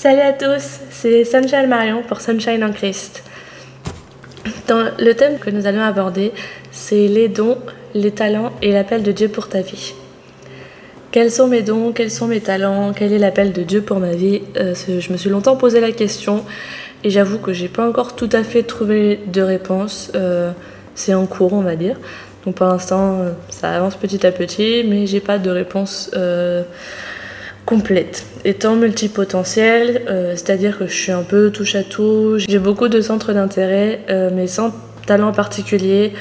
Salut à tous, c'est Sunshine Marion pour Sunshine en Christ. Le thème que nous allons aborder, c'est les dons, les talents et l'appel de Dieu pour ta vie. Quels sont mes dons, quels sont mes talents, quel est l'appel de Dieu pour ma vie? Je me suis longtemps posé la question et j'avoue que j'ai pas encore tout à fait trouvé de réponse. C'est en cours, on va dire. Donc pour l'instant, ça avance petit à petit, mais j'ai pas de réponse complète. Étant multipotentiel, c'est-à-dire que je suis un peu touche à tout, j'ai beaucoup de centres d'intérêt, mais sans talent particulier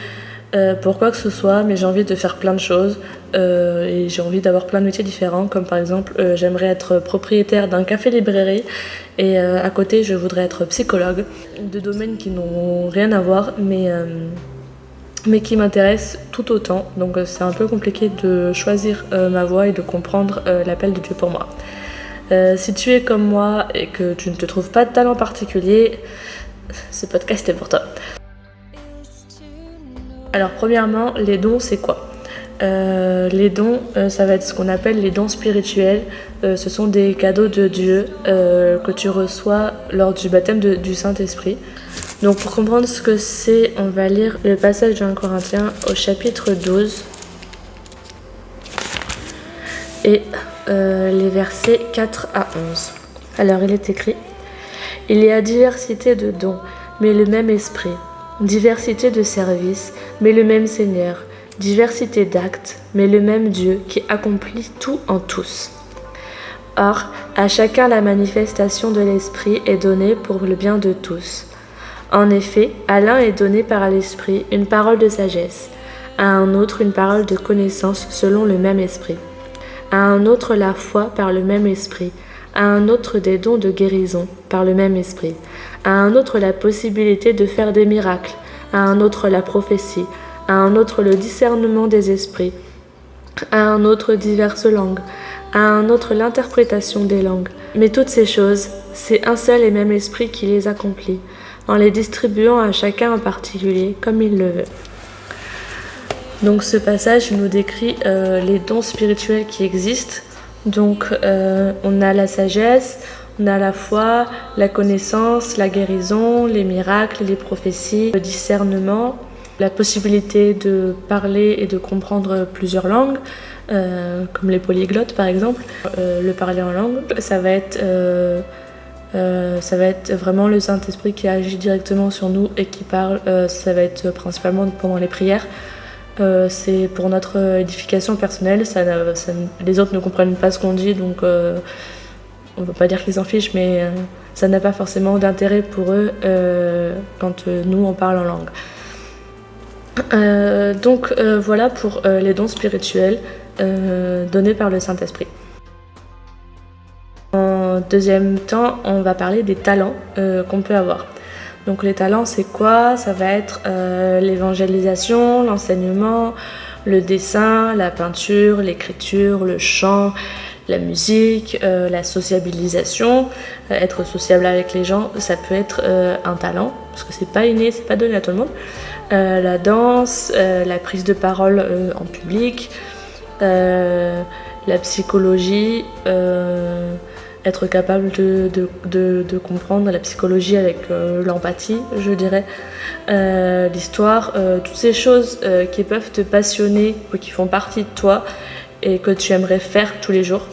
pour quoi que ce soit, mais j'ai envie de faire plein de choses et j'ai envie d'avoir plein de métiers différents, comme par exemple j'aimerais être propriétaire d'un café-librairie et à côté je voudrais être psychologue, deux domaines qui n'ont rien à voir, mais qui m'intéresse tout autant, donc c'est un peu compliqué de choisir ma voie et de comprendre l'appel de Dieu pour moi. Si tu es comme moi et que tu ne te trouves pas de talent particulier, ce podcast est pour toi. Alors premièrement, les dons c'est quoi ? Les dons, ça va être ce qu'on appelle les dons spirituels. Ce sont des cadeaux de Dieu que tu reçois lors du baptême du Saint-Esprit. Donc pour comprendre ce que c'est, on va lire le passage de 1 Corinthiens au chapitre 12 et les versets 4 à 11. Alors il est écrit: Il y a diversité de dons, mais le même esprit, diversité de services, mais le même Seigneur, diversité d'actes, mais le même Dieu qui accomplit tout en tous. Or, à chacun la manifestation de l'esprit est donnée pour le bien de tous. En effet, à l'un est donné par l'esprit une parole de sagesse, à un autre une parole de connaissance selon le même esprit, à un autre la foi par le même esprit, à un autre des dons de guérison par le même esprit, à un autre la possibilité de faire des miracles, à un autre la prophétie, à un autre le discernement des esprits, à un autre diverses langues, à un autre l'interprétation des langues. Mais toutes ces choses, c'est un seul et même esprit qui les accomplit, en les distribuant à chacun en particulier comme il le veut. Donc ce passage nous décrit les dons spirituels qui existent. Donc on a la sagesse, on a la foi, la connaissance, la guérison, les miracles, les prophéties, le discernement, la possibilité de parler et de comprendre plusieurs langues, comme les polyglottes par exemple. Le parler en langue, ça va être vraiment le Saint-Esprit qui agit directement sur nous et qui parle. Ça va être principalement pendant les prières. C'est pour notre édification personnelle. Les autres ne comprennent pas ce qu'on dit, donc on ne veut pas dire qu'ils s'en fichent, mais ça n'a pas forcément d'intérêt pour eux quand nous on parle en langue. Donc voilà pour les dons spirituels donnés par le Saint-Esprit. En deuxième temps, on va parler des talents qu'on peut avoir. Donc les talents, c'est quoi ? Ça va être l'évangélisation, l'enseignement, le dessin, la peinture, l'écriture, le chant, la musique, la sociabilisation. Être sociable avec les gens, ça peut être un talent, parce que c'est pas inné, c'est pas donné à tout le monde. La danse, la prise de parole en public, la psychologie, être capable de comprendre la psychologie avec l'empathie, je dirais, l'histoire, toutes ces choses qui peuvent te passionner ou qui font partie de toi et que tu aimerais faire tous les jours.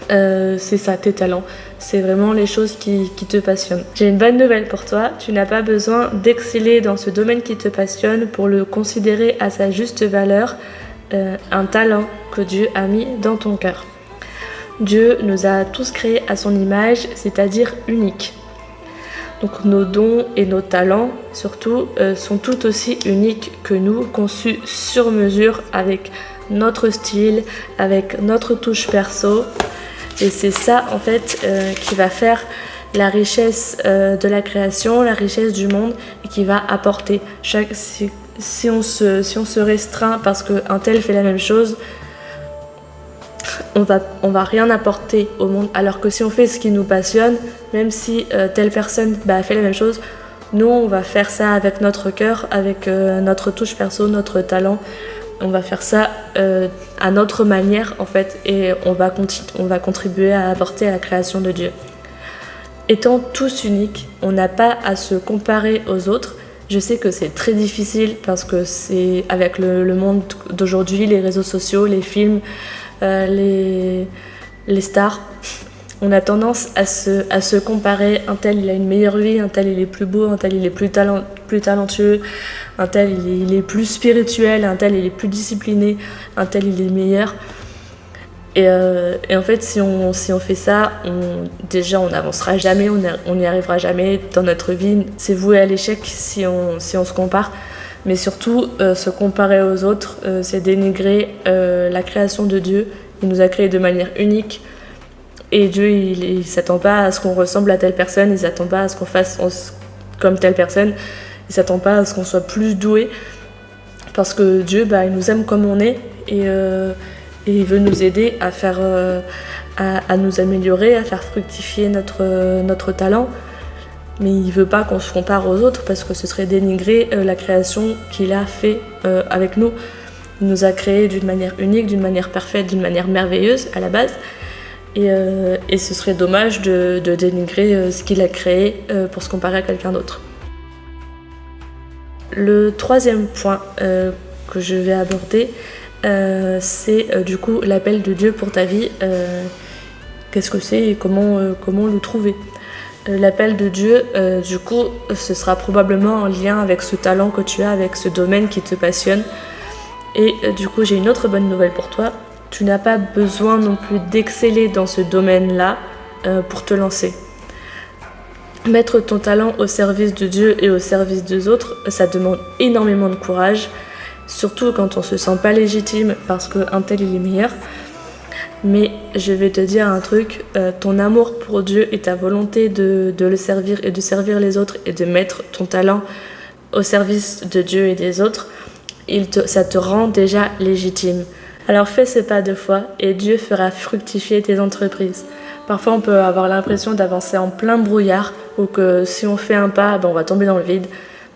C'est ça, tes talents. C'est vraiment les choses qui te passionnent. J'ai une bonne nouvelle pour toi. Tu n'as pas besoin d'exceller dans ce domaine qui te passionne pour le considérer à sa juste valeur, un talent que Dieu a mis dans ton cœur. Dieu nous a tous créés à son image, c'est-à-dire uniques. Donc nos dons et nos talents, surtout, sont tout aussi uniques que nous, conçus sur mesure, avec notre style, avec notre touche perso. Et c'est ça, en fait, qui va faire la richesse de la création, la richesse du monde, et qui va apporter. Si on se restreint parce qu'un tel fait la même chose, on va rien apporter au monde, alors que si on fait ce qui nous passionne, même si telle personne fait la même chose, nous on va faire ça avec notre cœur, avec notre touche perso, notre talent. On va faire ça à notre manière en fait, et on va contribuer à apporter à la création de Dieu. Étant tous uniques, on n'a pas à se comparer aux autres. Je sais que c'est très difficile parce que c'est avec le monde d'aujourd'hui, les réseaux sociaux, les films, les stars, on a tendance à se comparer. Un tel il a une meilleure vie, un tel il est plus beau, un tel il est plus talentueux, un tel il est plus spirituel, un tel il est plus discipliné, un tel il est meilleur. Et en fait, si on fait ça, déjà on n'avancera jamais, on n'y arrivera jamais dans notre vie. C'est voué à l'échec si on se compare. Mais surtout, se comparer aux autres, c'est dénigrer la création de Dieu. Il nous a créés de manière unique. Et Dieu, il ne s'attend pas à ce qu'on ressemble à telle personne, il ne s'attend pas à ce qu'on fasse comme telle personne, il ne s'attend pas à ce qu'on soit plus doué. Parce que Dieu, il nous aime comme on est. Et il veut nous aider à faire, à nous améliorer, à faire fructifier notre talent. Mais il ne veut pas qu'on se compare aux autres parce que ce serait dénigrer la création qu'il a fait avec nous. Il nous a créés d'une manière unique, d'une manière parfaite, d'une manière merveilleuse à la base. Et ce serait dommage de dénigrer ce qu'il a créé pour se comparer à quelqu'un d'autre. Le troisième point que je vais aborder, c'est du coup l'appel de Dieu pour ta vie. Qu'est-ce que c'est et comment le trouver? L'appel de Dieu, du coup, ce sera probablement en lien avec ce talent que tu as, avec ce domaine qui te passionne. Et du coup, j'ai une autre bonne nouvelle pour toi. Tu n'as pas besoin non plus d'exceller dans ce domaine-là pour te lancer. Mettre ton talent au service de Dieu et au service des autres, ça demande énormément de courage. Surtout quand on se sent pas légitime parce qu'un tel il est meilleur. Mais je vais te dire un truc, ton amour pour Dieu et ta volonté de le servir et de servir les autres et de mettre ton talent au service de Dieu et des autres, ça te rend déjà légitime. Alors fais ce pas 2 fois et Dieu fera fructifier tes entreprises. Parfois on peut avoir l'impression d'avancer en plein brouillard ou que si on fait un pas, on va tomber dans le vide.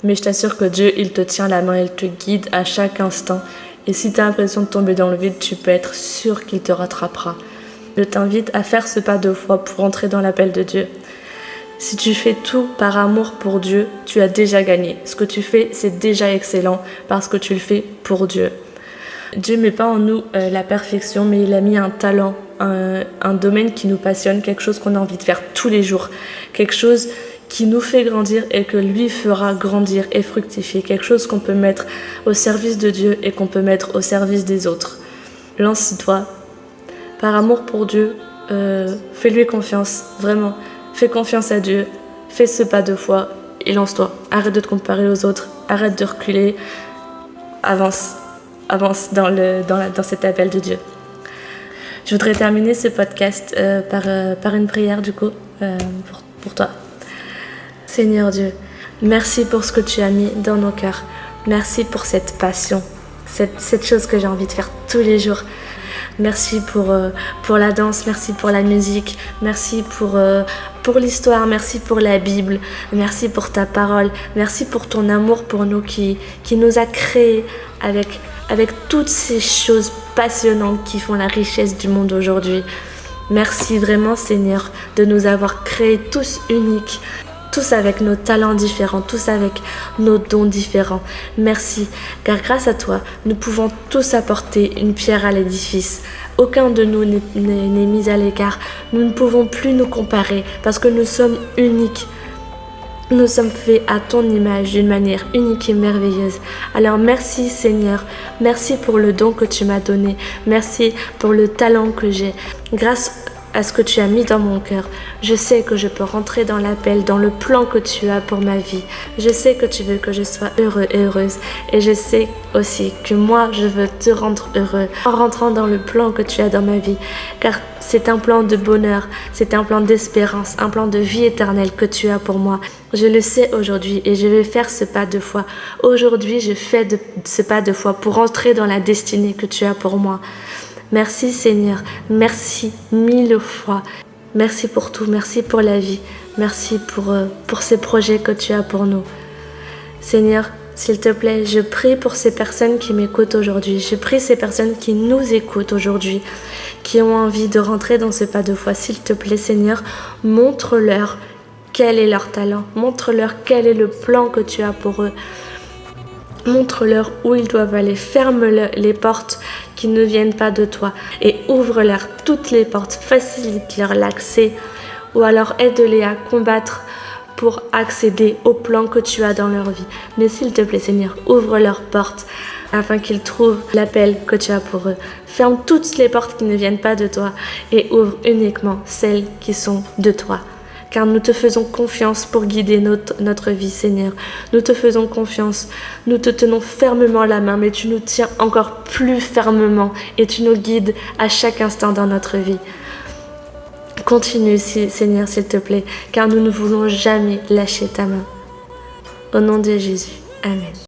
Mais je t'assure que Dieu, il te tient la main, il te guide à chaque instant. Et si tu as l'impression de tomber dans le vide, tu peux être sûr qu'il te rattrapera. Je t'invite à faire ce pas 2 fois pour entrer dans l'appel de Dieu. Si tu fais tout par amour pour Dieu, tu as déjà gagné. Ce que tu fais, c'est déjà excellent parce que tu le fais pour Dieu. Dieu ne met pas en nous la perfection, mais il a mis un talent, un domaine qui nous passionne, quelque chose qu'on a envie de faire tous les jours, quelque chose qui nous fait grandir et que lui fera grandir et fructifier, quelque chose qu'on peut mettre au service de Dieu et qu'on peut mettre au service des autres. Lance-toi, par amour pour Dieu, fais-lui confiance, vraiment, fais confiance à Dieu, fais ce pas 2 fois et lance-toi. Arrête de te comparer aux autres, arrête de reculer, avance dans cet appel de Dieu. Je voudrais terminer ce podcast par une prière du coup pour toi. Seigneur Dieu, merci pour ce que tu as mis dans nos cœurs. Merci pour cette passion, cette chose que j'ai envie de faire tous les jours. Merci pour la danse, merci pour la musique, merci pour l'histoire, merci pour la Bible, merci pour ta parole, merci pour ton amour pour nous qui nous a créés avec toutes ces choses passionnantes qui font la richesse du monde aujourd'hui. Merci vraiment Seigneur de nous avoir créés tous uniques, tous avec nos talents différents, tous avec nos dons différents. Merci, car grâce à toi, nous pouvons tous apporter une pierre à l'édifice. Aucun de nous n'est mis à l'écart. Nous ne pouvons plus nous comparer parce que nous sommes uniques. Nous sommes faits à ton image d'une manière unique et merveilleuse. Alors merci Seigneur, merci pour le don que tu m'as donné. Merci pour le talent que j'ai. Grâce à ce que tu as mis dans mon cœur, je sais que je peux rentrer dans l'appel, dans le plan que tu as pour ma vie. Je sais que tu veux que je sois heureux et heureuse. Et je sais aussi que moi, je veux te rendre heureux en rentrant dans le plan que tu as dans ma vie. Car c'est un plan de bonheur, c'est un plan d'espérance, un plan de vie éternelle que tu as pour moi. Je le sais aujourd'hui et je vais faire ce pas 2 fois. Aujourd'hui, je fais ce pas 2 fois pour entrer dans la destinée que tu as pour moi. Merci Seigneur, merci 1000 fois. Merci pour tout, merci pour la vie, merci pour ces projets que tu as pour nous. Seigneur, s'il te plaît, je prie pour ces personnes qui m'écoutent aujourd'hui. Je prie ces personnes qui nous écoutent aujourd'hui, qui ont envie de rentrer dans ce pas 2 fois. S'il te plaît Seigneur, montre-leur quel est leur talent. Montre-leur quel est le plan que tu as pour eux. Montre-leur où ils doivent aller. Ferme les portes qui ne viennent pas de toi et ouvre-leur toutes les portes. Facilite-leur l'accès ou alors aide-les à combattre pour accéder au plan que tu as dans leur vie. Mais s'il te plaît, Seigneur, ouvre leurs portes afin qu'ils trouvent l'appel que tu as pour eux. Ferme toutes les portes qui ne viennent pas de toi et ouvre uniquement celles qui sont de toi. Car nous te faisons confiance pour guider notre vie, Seigneur. Nous te faisons confiance. Nous te tenons fermement la main, mais tu nous tiens encore plus fermement et tu nous guides à chaque instant dans notre vie. Continue, Seigneur, s'il te plaît, car nous ne voulons jamais lâcher ta main. Au nom de Jésus. Amen.